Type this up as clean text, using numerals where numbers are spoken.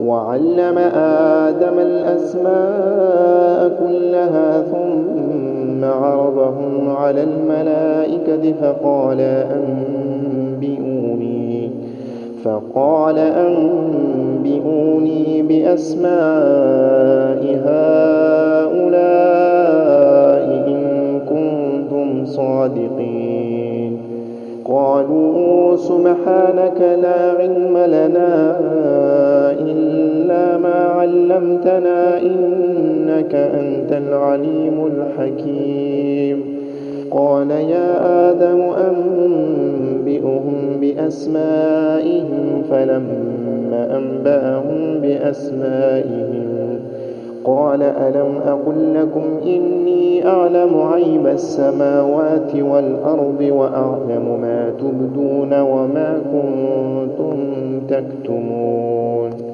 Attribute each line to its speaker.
Speaker 1: وعلم آدم الأسماء كلها ثم عرضهم على الملائكة فقال أنبئوني بأسماء هؤلاء إن كنتم صادقين. قالوا سبحانك لا علم لنا إلا ما علمتنا إنك أنت العليم الحكيم. قال يا آدم أنبئهم بأسمائهم فلما أنبأهم بأسمائهم قال ألم أقل لكم إني أعلم غيب السماوات والأرض وأعلم ما تبدون وما كنتم تكتمون.